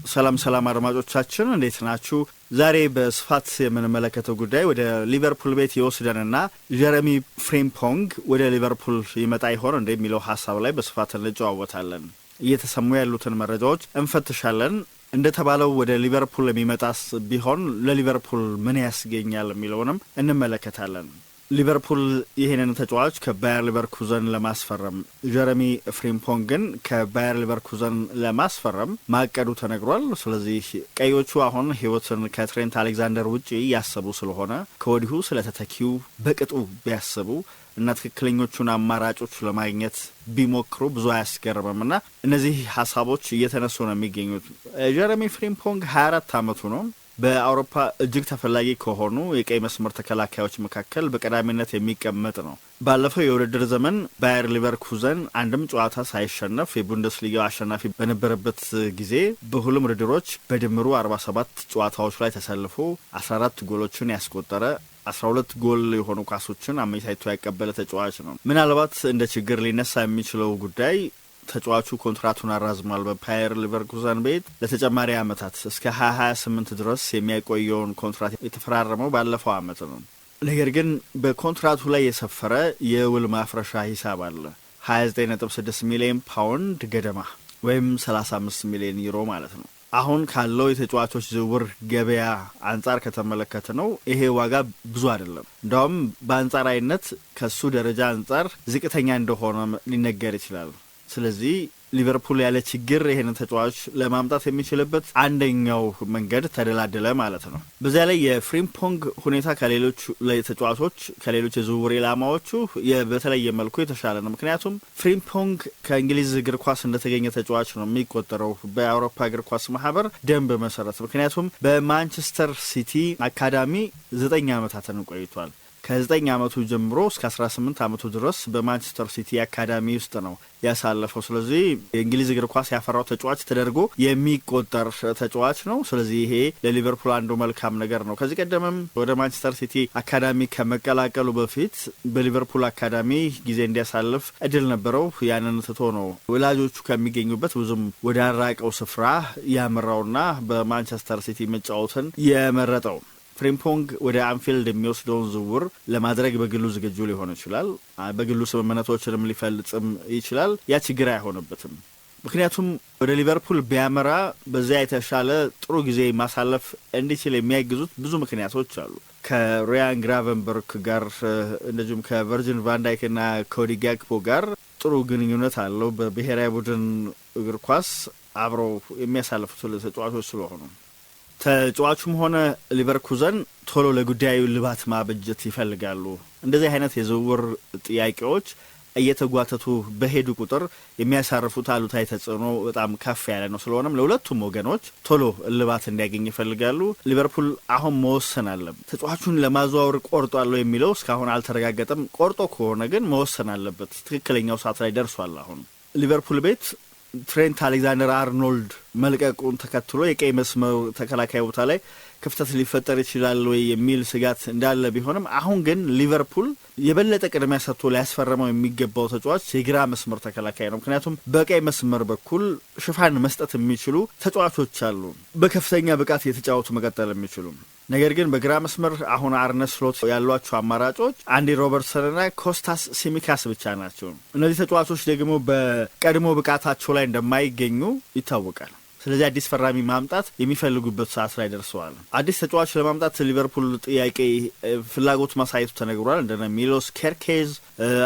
ሰላም ሰላም አድማጮቻችን እንዴት ናችሁ? ዛሬ በስፋት የምንመለከተው ጉዳይ ወደ ሊቨርፑል ቤት ይወስደንና ጀረሚ ፍሪምፖንግ ወደ ሊቨርፑል ይመጣ ይሆን እንደሚለው ሐሳብ ላይ በስፋት እንጨዋወታለን። እየተሰሙ ያሉትን መረጃዎች እንፈትሻለን። እንደተባለው ወደ ሊቨርፑል የሚመጣስ ቢሆን ለሊቨርፑል ምን ያስገኛል የሚለውንም እንመለከታለን። ሊቨርፑል ይሄንን ተጫዋች ከባየር ሊቨርኩዘን ለማስፈረም ጀረሚ ፍሪምፖንግን ከባየር ሊቨርኩዘን ለማስፈረም ማቀዱ ተነግሯል። ስለዚህ ቀዮቹ አሁን ህይወትን ከትሬንት አሌክዛንደር ውጪ ያሰቡ ስለሆነ ከወዲሁ ስለተተኪው በቅጡ ቢያስቡ እና ትክክለኞቹን አማራጮች ለማግኘት ቢሞክሩ ብዙ አያስገርምምና እነዚህ ሐሳቦች እየተነሱ ነው የሚገኙት። ጀረሚ ፍሪምፖንግ 24 ዓመቱ ነው። በአውሮፓ እጅግ ተፈላጊ ከሆኑ የቀይ መስመር ተከላካዮች መካከል በቀዳሚነት የሚቀመጥ ነው። ባለፈው የውድድር ዘመን ባየር ሊቨርኩዘን አንድም ጨዋታ ሳይሸነፍ የቡንደስሊጋው አሸናፊ በነበረበት ጊዜ በሁሉም ውድድሮች በድምሩ 47 ጨዋታዎች ላይ ተሰልፎ 14 ጎሎችን ያስቆጠረ 12 ጎል የሆኑ ኳሶችን አመቻችቶ ያቀበለ ተጫዋች ነው። ምናልባት እንደ ችግር ሊነሳ የሚችለው ጉዳይ ተጫዋቹ ኮንትራቱን አራዝሟል በባየር ሊቨርኩዘን ቤት ለተጨማሪ ዓመታት እስከ 2028 ድረስ የሚያቆየውን ኮንትራት የተፈራረመው ባለፈው ዓመት ነው። ነገር ግን በኮንትራቱ ላይ የሰፈረ የውል ማፍረሻ ሂሳብ አለ። 29.6 ሚሊዮን ፓውንድ ገደማ ወይም 35 ሚሊዮን ዩሮ ማለት ነው። አሁን ካለው የተጫዋቾች ዝውውር ገበያ አንጻር ከተመለከተ ነው ይሄ ዋጋ ብዙ አይደለም። እንደውም በአንጻራዊነት ከሱ ደረጃ አንጻር ዝቅተኛ እንደሆነ ሊነገር ይችላል። ስለዚህ ሊቨርፑል ያለ ችግር ይሄንን ተጫዋች ለማምጣት የሚችልበት አንደኛው መንገድ ተደላደለ ማለት ነው። በዚያ ላይ የፍሪምፖንግ ሁኔታ ከሌሎች ተጫዋቾች ከሌሎች የዝውውር ኢላማዎቹ በተለየ መልኩ የተሻለ ነው። ምክንያቱም ፍሪምፖንግ ከእንግሊዝ እግር ኳስ እንደተገኘ ተጫዋች ነው የሚቆጠረው በአውሮፓ እግር ኳስ ማህበር ደንብ መሰረት። ምክንያቱም በማንቸስተር ሲቲ አካዳሚ 9 ዓመታትን ቆይቷል። ከ9 ዓመቱ ጀምሮ እስከ 18 ዓመቱ ድረስ በማንቸስተር ሲቲ አካዳሚ ውስጥ ነው ያሳለፈው። ስለዚህ የእንግሊዝ እግር ኳስ ያፈራው ተጫዋች ተደርጎ የሚቆጠር ተጫዋች ነው። ስለዚህ ይሄ ለሊቨርፑል አንዱ መልካም ነገር ነው። ከዚህ ቀደምም ወደ ማንቸስተር ሲቲ አካዳሚ ከመቀላቀሉ በፊት በሊቨርፑል አካዳሚ ጊዜ እንዲያሳልፍ እድል ነበረው። ያንን ትቶ ነው ወላጆቹ ከሚገኙበት ብዙም ወደ አራቀው ስፍራ ያመራውና በማንቸስተር ሲቲ መጫወትን የመረጠው። ፍሪምፖንግ ወደ አንፊልድ የሚወስደውን ዝውውር ለማድረግ በግሉ ዝግጁ ሊሆን ይችላል። በግሉ ስምምነቶችንም ሊፈልጽም ይችላል። ያ ችግር አይሆንበትም። ምክንያቱም ወደ ሊቨርፑል ቢያመራ በዚያ የተሻለ ጥሩ ጊዜ ማሳለፍ እንዲችል የሚያግዙት ብዙ ምክንያቶች አሉ። ከሪያን ግራቨንበርክ ጋር እንደዚሁም ከቨርጂል ቫን ዳይክና ኮዲ ጋክፖ ጋር ጥሩ ግንኙነት አለው። በብሔራዊ ቡድን እግር ኳስ አብረው የሚያሳልፉት ተጫዋቾች ስለሆኑ ተጫዋቹም ሆነ ሊቨርኩዘን ቶሎ ለጉዳዩ ልባት ማበጀት ይፈልጋሉ። እንደዚህ አይነት የዝውውር ጥያቄዎች እየተጓተቱ በሄዱ ቁጥር የሚያሳርፉት አሉታዊ ተጽዕኖ በጣም ከፍ ያለ ነው። ስለሆነም ለሁለቱም ወገኖች ቶሎ ልባት እንዲያገኝ ይፈልጋሉ። ሊቨርፑል አሁን መወሰን አለበት። ተጫዋቹን ለማዘዋወር ቆርጧል የሚለው እስካሁን አልተረጋገጠም። ቆርጦ ከሆነ ግን መወሰን አለበት። ትክክለኛው ሰዓት ላይ ደርሷል። አሁን ሊቨርፑል ቤት ትሬንት አሌክዛንደር አርኖልድ መልቀቁን ተከትሎ የቀይ መስመር ተከላካይ ቦታ ላይ ክፍተት ሊፈጠር ይችላል ወይ የሚል ስጋት እንዳለ ቢሆንም አሁን ግን ሊቨርፑል የበለጠ ቅድሚያ ሰጥቶ ሊያስፈርመው የሚገባው ተጫዋች የግራ መስመር ተከላካይ ነው። ምክንያቱም በቀይ መስመር በኩል ሽፋን መስጠት የሚችሉ ተጫዋቾች አሉ፣ በከፍተኛ ብቃት የተጫወቱ መቀጠል የሚችሉ። ነገር ግን በግራ መስመር አሁን አርነ ስሎት ያሏቸው አማራጮች አንዲ ሮበርትሰንና ኮስታስ ሲሚካስ ብቻ ናቸው። እነዚህ ተጫዋቾች ደግሞ በቀድሞ ብቃታቸው ላይ እንደማይገኙ ይታወቃል። ስለዚህ አዲስ ፈራሚ ማምጣት የሚፈልጉበት ሰዓት ላይ ደርሰዋል። አዲስ ተጫዋች ለማምጣት ሊቨርፑል ጥያቄ ፍላጎት ማሳየቱ ተነግሯል። እንደነ ሚሎስ ኬርኬዝ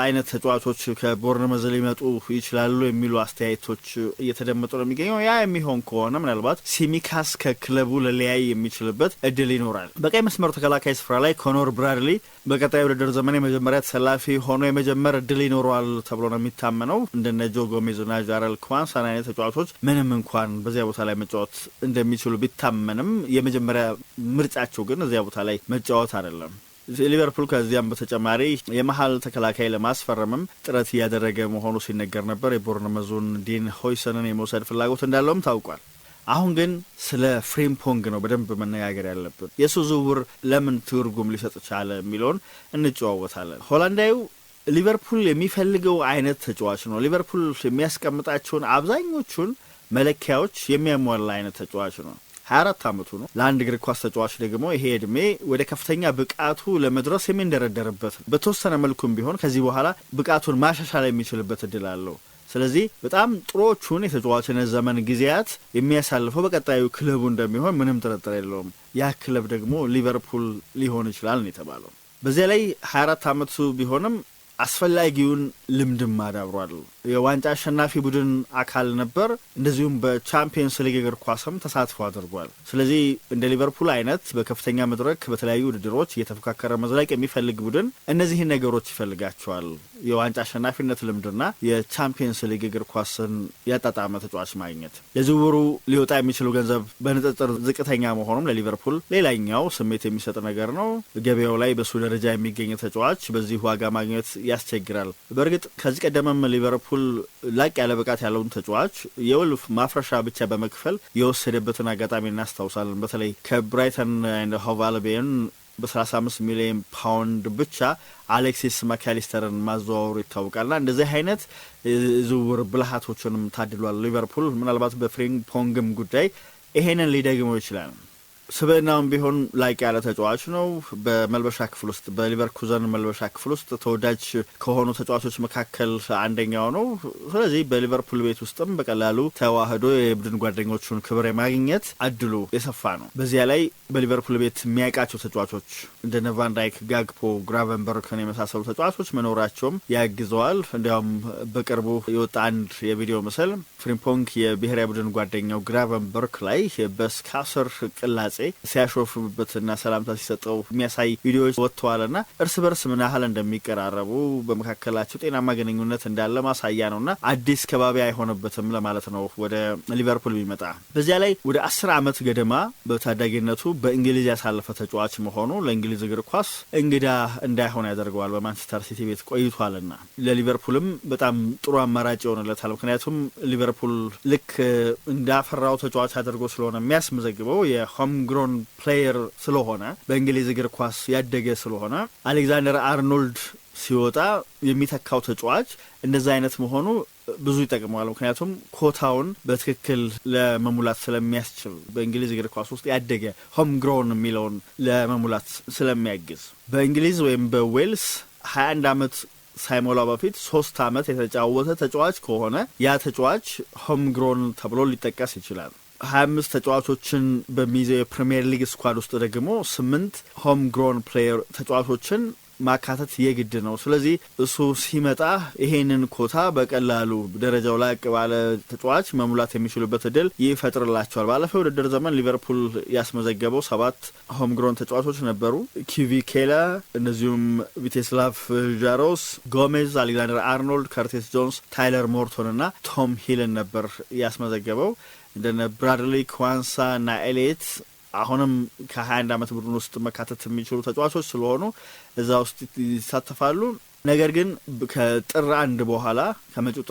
አይነት ተጫዋቾች ከቦርንመዝ ሊመጡ ይችላሉ የሚሉ አስተያየቶች እየተደመጡ ነው የሚገኘው። ያ የሚሆን ከሆነ ምናልባት ሲሚካስ ከክለቡ ለሊያይ የሚችልበት እድል ይኖራል። በቀይ መስመር ተከላካይ ስፍራ ላይ ኮኖር ብራድሊ በቀጣይ ውድድር ዘመን የመጀመሪያ ተሰላፊ ሆኖ የመጀመር እድል ይኖረዋል ተብሎ ነው የሚታመነው። እንደነ ጆ ጎሜዝና ጃረል ኳንሳን አይነት ተጫዋቾች ምንም እንኳን በዚያ ቦታ ላይ መጫወት እንደሚችሉ ቢታመንም የመጀመሪያ ምርጫቸው ግን እዚያ ቦታ ላይ መጫወት አይደለም። ሊቨርፑል ከዚያም በተጨማሪ የመሃል ተከላካይ ለማስፈረምም ጥረት እያደረገ መሆኑ ሲነገር ነበር። የቦርንመዙን ዲን ሆይሰንን የመውሰድ ፍላጎት እንዳለውም ታውቋል። አሁን ግን ስለ ፍሪምፖንግ ነው በደንብ መነጋገር ያለብን። የሱ ዝውውር ለምን ትርጉም ሊሰጥ ቻለ የሚለውን እንጨዋወታለን። ሆላንዳዊው ሊቨርፑል የሚፈልገው አይነት ተጫዋች ነው። ሊቨርፑል የሚያስቀምጣቸውን አብዛኞቹን መለኪያዎች የሚያሟላ አይነት ተጫዋች ነው። 24 ዓመቱ ነው። ለአንድ እግር ኳስ ተጫዋች ደግሞ ይሄ እድሜ ወደ ከፍተኛ ብቃቱ ለመድረስ የሚንደረደርበት ነው። በተወሰነ መልኩም ቢሆን ከዚህ በኋላ ብቃቱን ማሻሻል የሚችልበት እድል አለው። ስለዚህ በጣም ጥሩዎቹን የተጫዋችነት ዘመን ጊዜያት የሚያሳልፈው በቀጣዩ ክለቡ እንደሚሆን ምንም ጥርጥር የለውም። ያ ክለብ ደግሞ ሊቨርፑል ሊሆን ይችላል ነው የተባለው። በዚያ ላይ 24 ዓመቱ ቢሆንም አስፈላጊውን ልምድም አዳብሯል። የዋንጫ አሸናፊ ቡድን አካል ነበር። እንደዚሁም በቻምፒየንስ ሊግ እግር ኳስም ተሳትፎ አድርጓል። ስለዚህ እንደ ሊቨርፑል አይነት በከፍተኛ መድረክ በተለያዩ ውድድሮች እየተፎካከረ መዝለቅ የሚፈልግ ቡድን እነዚህን ነገሮች ይፈልጋቸዋል። የዋንጫ አሸናፊነት ልምድና የቻምፒየንስ ሊግ እግር ኳስን ያጣጣመ ተጫዋች ማግኘት። ለዝውውሩ ሊወጣ የሚችሉ ገንዘብ በንጽጽር ዝቅተኛ መሆኑም ለሊቨርፑል ሌላኛው ስሜት የሚሰጥ ነገር ነው። ገበያው ላይ በሱ ደረጃ የሚገኝ ተጫዋች በዚህ ዋጋ ማግኘት ያስቸግራል። በእርግጥ ከዚህ ቀደምም ሊቨርፑል ላቅ ያለ ብቃት ያለውን ተጫዋች የውል ማፍረሻ ብቻ በመክፈል የወሰደበትን አጋጣሚ እናስታውሳለን። በተለይ ከብራይተን ኤንድ ሆቭ አልቢዮን በ35 ሚሊዮን ፓውንድ ብቻ አሌክሲስ ማካሊስተርን ማዘዋወሩ ይታወቃልና እንደዚህ አይነት ዝውውር ብልሃቶችንም ታድሏል ሊቨርፑል። ምናልባት በፍሪምፖንግም ጉዳይ ይሄንን ሊደግመው ይችላል። ስብዕናውም ቢሆን ላቅ ያለ ተጫዋች ነው። በመልበሻ ክፍል ውስጥ በሊቨርኩዘን መልበሻ ክፍል ውስጥ ተወዳጅ ከሆኑ ተጫዋቾች መካከል አንደኛው ነው። ስለዚህ በሊቨርፑል ቤት ውስጥም በቀላሉ ተዋህዶ የቡድን ጓደኞቹን ክብር የማግኘት እድሉ የሰፋ ነው። በዚያ ላይ በሊቨርፑል ቤት የሚያውቃቸው ተጫዋቾች እንደ ቫን ዳይክ፣ ጋግፖ፣ ግራቨንበርክን የመሳሰሉ ተጫዋቾች መኖራቸውም ያግዘዋል። እንዲያውም በቅርቡ የወጣ አንድ የቪዲዮ ምስል ፍሪምፖንግ የብሔራዊ ቡድን ጓደኛው ግራቨንበርክ ላይ በስካሰር ቅላጼ ሲያሾፍበትና ሰላምታ ሲሰጠው የሚያሳይ ቪዲዮዎች ወጥተዋልና እርስ በርስ ምን ያህል እንደሚቀራረቡ በመካከላቸው ጤናማ ግንኙነት እንዳለ ማሳያ ነውና አዲስ ከባቢ አይሆንበትም ለማለት ነው ወደ ሊቨርፑል ቢመጣ። በዚያ ላይ ወደ 10 ዓመት ገደማ በታዳጊነቱ በእንግሊዝ ያሳለፈ ተጫዋች መሆኑ ለእንግሊዝ እግር ኳስ እንግዳ እንዳይሆን ያደርገዋል። በማንቸስተር ሲቲ ቤት ቆይቷልና ለሊቨርፑልም በጣም ጥሩ አማራጭ ይሆንለታል። ምክንያቱም ሊቨርፑል ልክ እንዳፈራው ተጫዋች አድርጎ ስለሆነ የሚያስመዘግበው የሆም ግሮን ፕሌየር ስለሆነ በእንግሊዝ እግር ኳስ ያደገ ስለሆነ አሌክዛንደር አርኖልድ ሲወጣ የሚተካው ተጫዋች እንደዛ አይነት መሆኑ ብዙ ይጠቅመዋል። ምክንያቱም ኮታውን በትክክል ለመሙላት ስለሚያስችል በእንግሊዝ እግር ኳስ ውስጥ ያደገ ሆም ግሮን የሚለውን ለመሙላት ስለሚያግዝ በእንግሊዝ ወይም በዌልስ 21 ዓመት ሳይሞላው በፊት 3 ዓመት የተጫወተ ተጫዋች ከሆነ ያ ተጫዋች ሆም ግሮን ተብሎ ሊጠቀስ ይችላል። 25 ተጫዋቾችን በሚይዘው የፕሪሚየር ሊግ ስኳድ ውስጥ ደግሞ 8 ሆም ግሮን ፕሌየር ተጫዋቾችን ማካተት የግድ ነው። ስለዚህ እሱ ሲመጣ ይሄንን ኮታ በቀላሉ ደረጃው ላይ ባለ ተጫዋች መሙላት የሚችሉበት እድል ይፈጥርላቸዋል። ባለፈው ውድድር ዘመን ሊቨርፑል ያስመዘገበው 7 ሆም ግሮን ተጫዋቾች ነበሩ። ኪቪ ኬላ፣ እንደዚሁም ቪቴስላቭ ዣሮስ፣ ጎሜዝ፣ አሌክዛንደር አርኖልድ፣ ከርቲስ ጆንስ፣ ታይለር ሞርቶን እና ቶም ሂልን ነበር ያስመዘገበው። እንደነ ብራድሊ ኳንሳ እና ኤሌት አሁንም ከ21 ዓመት ቡድን ውስጥ መካተት የሚችሉ ተጫዋቾች ስለሆኑ እዛ ውስጥ ይሳተፋሉ። ነገር ግን ከጥር 1 በኋላ ከመጪው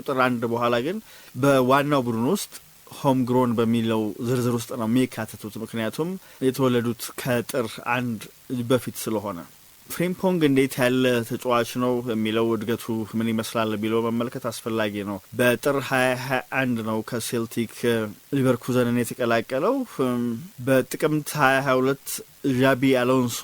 ጥር 1 በኋላ ግን በዋናው ቡድን ውስጥ ሆም ግሮን በሚለው ዝርዝር ውስጥ ነው የሚካተቱት። ምክንያቱም የተወለዱት ከጥር 1 በፊት ስለሆነ። ፍሪምፖንግ እንዴት ያለ ተጫዋች ነው የሚለው እድገቱ ምን ይመስላል ቢለው መመልከት አስፈላጊ ነው። በጥር 2021 ነው ከሴልቲክ ሊቨርኩዘንን የተቀላቀለው። በጥቅምት 2022 ዣቢ አሎንሶ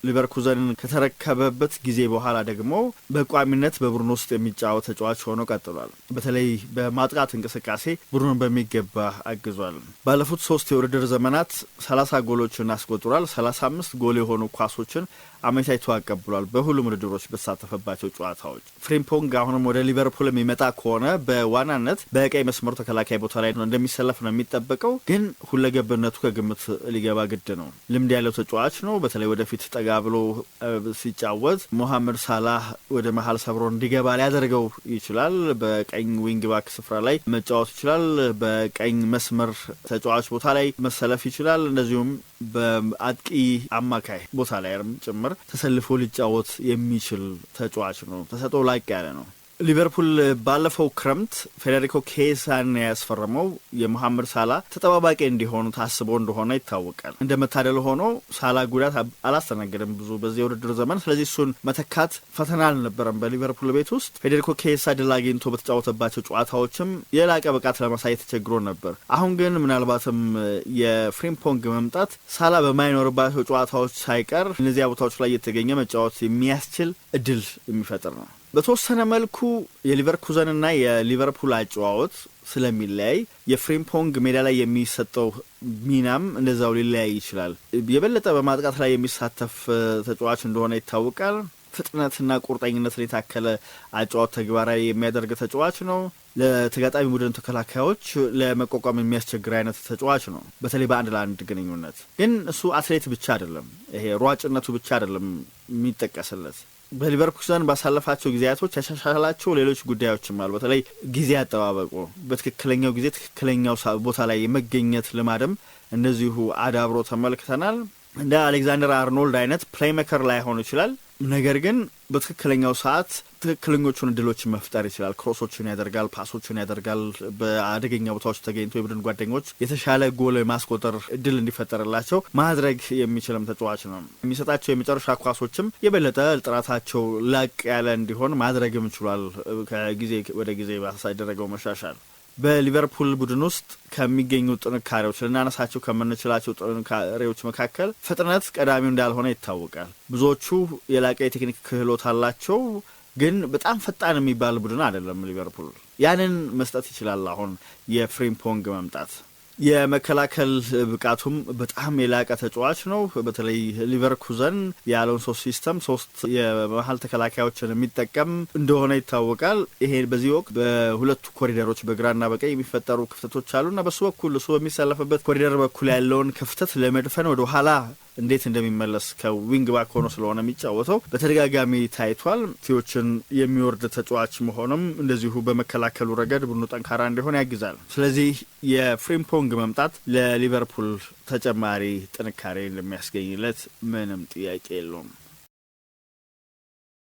ሊቨርኩዘንን ከተረከበበት ጊዜ በኋላ ደግሞ በቋሚነት በቡድን ውስጥ የሚጫወት ተጫዋች ሆኖ ቀጥሏል። በተለይ በማጥቃት እንቅስቃሴ ቡድኑን በሚገባ አግዟል። ባለፉት 3 የውድድር ዘመናት 30 ጎሎችን አስቆጥሯል። 35 ጎል የሆኑ ኳሶችን አመቻችቶ አቀብሏል በሁሉም ውድድሮች በተሳተፈባቸው ጨዋታዎች። ፍሪምፖንግ አሁንም ወደ ሊቨርፑል የሚመጣ ከሆነ በዋናነት በቀይ መስመር ተከላካይ ቦታ ላይ እንደሚሰለፍ ነው የሚጠበቀው። ግን ሁለገብነቱ ከግምት ሊገባ ግድ ነው። ልምድ ያለው ተጫዋች ነው። በተለይ ወደፊት ጠጋ ብሎ ሲጫወት ሞሐመድ ሳላህ ወደ መሀል ሰብሮ እንዲገባ ሊያደርገው ይችላል። በቀኝ ዊንግ ባክ ስፍራ ላይ መጫወት ይችላል። በቀኝ መስመር ተጫዋች ቦታ ላይ መሰለፍ ይችላል። እንደዚሁም በአጥቂ አማካይ ቦታ ላይ ጭምር ተሰልፎ ሊጫወት የሚችል ተጫዋች ነው። ተሰጥኦ ላቅ ያለ ነው። ሊቨርፑል ባለፈው ክረምት ፌዴሪኮ ኬሳን ያስፈረመው የመሐመድ ሳላ ተጠባባቂ እንዲሆኑ ታስቦ እንደሆነ ይታወቃል። እንደመታደል ሆኖ ሳላ ጉዳት አላስተናገደም ብዙ በዚህ የውድድር ዘመን። ስለዚህ እሱን መተካት ፈተና አልነበረም በሊቨርፑል ቤት ውስጥ። ፌዴሪኮ ኬሳ ድል አግኝቶ በተጫወተባቸው ጨዋታዎችም የላቀ ብቃት ለማሳየት ተቸግሮ ነበር። አሁን ግን ምናልባትም የፍሪምፖንግ መምጣት ሳላ በማይኖርባቸው ጨዋታዎች ሳይቀር እነዚያ ቦታዎች ላይ የተገኘ መጫወት የሚያስችል እድል የሚፈጥር ነው። በተወሰነ መልኩ የሊቨርኩዘንና የሊቨርፑል አጨዋወት ስለሚለያይ የፍሪምፖንግ ሜዳ ላይ የሚሰጠው ሚናም እንደዛው ሊለያይ ይችላል። የበለጠ በማጥቃት ላይ የሚሳተፍ ተጫዋች እንደሆነ ይታወቃል። ፍጥነትና ቁርጠኝነትን የታከለ አጨዋወት ተግባራዊ የሚያደርግ ተጫዋች ነው። ለተጋጣሚ ቡድን ተከላካዮች ለመቋቋም የሚያስቸግር አይነት ተጫዋች ነው። በተለይ በአንድ ለአንድ ግንኙነት ግን እሱ አትሌት ብቻ አይደለም፣ ይሄ ሯጭነቱ ብቻ አይደለም የሚጠቀስለት። በሊቨርኩዘን ባሳለፋቸው ጊዜያቶች ያሻሻላቸው ሌሎች ጉዳዮችም አሉ። በተለይ ጊዜ አጠባበቁ፣ በትክክለኛው ጊዜ ትክክለኛው ቦታ ላይ የመገኘት ልማድም እንደዚሁ አዳብሮ ተመልክተናል። እንደ አሌክዛንደር አርኖልድ አይነት ፕሌይሜከር ላይሆን ይችላል፣ ነገር ግን በትክክለኛው ሰዓት ትክክለኞቹን እድሎችን መፍጠር ይችላል። ክሮሶችን ያደርጋል፣ ፓሶችን ያደርጋል። በአደገኛ ቦታዎች ተገኝቶ የቡድን ጓደኞች የተሻለ ጎል ማስቆጠር እድል እንዲፈጠርላቸው ማድረግ የሚችልም ተጫዋች ነው። የሚሰጣቸው የመጨረሻ ኳሶችም የበለጠ ጥራታቸው ላቅ ያለ እንዲሆን ማድረግም ችሏል። ከጊዜ ወደ ጊዜ ባሳደረገው መሻሻል በሊቨርፑል ቡድን ውስጥ ከሚገኙ ጥንካሬዎች ልናነሳቸው ከምንችላቸው ጥንካሬዎች መካከል ፍጥነት ቀዳሚው እንዳልሆነ ይታወቃል። ብዙዎቹ የላቀ የቴክኒክ ክህሎት አላቸው፣ ግን በጣም ፈጣን የሚባል ቡድን አይደለም ሊቨርፑል። ያንን መስጠት ይችላል አሁን የፍሪምፖንግ መምጣት። የመከላከል ብቃቱም በጣም የላቀ ተጫዋች ነው። በተለይ ሊቨርኩዘን የአሎንሶ ሲስተም 3 የመሀል ተከላካዮችን የሚጠቀም እንደሆነ ይታወቃል። ይሄ በዚህ ወቅት በሁለቱ ኮሪደሮች በግራና በቀኝ የሚፈጠሩ ክፍተቶች አሉና በሱ በኩል እሱ በሚሰለፍበት ኮሪደር በኩል ያለውን ክፍተት ለመድፈን ወደ ኋላ እንዴት እንደሚመለስ ከዊንግ ባክ ሆኖ ስለሆነ የሚጫወተው በተደጋጋሚ ታይቷል። ቲዎችን የሚወርድ ተጫዋች መሆኑም እንደዚሁ በመከላከሉ ረገድ ቡድኑ ጠንካራ እንዲሆን ያግዛል። ስለዚህ የፍሪምፖንግ መምጣት ለሊቨርፑል ተጨማሪ ጥንካሬ እንደሚያስገኝለት ምንም ጥያቄ የለውም።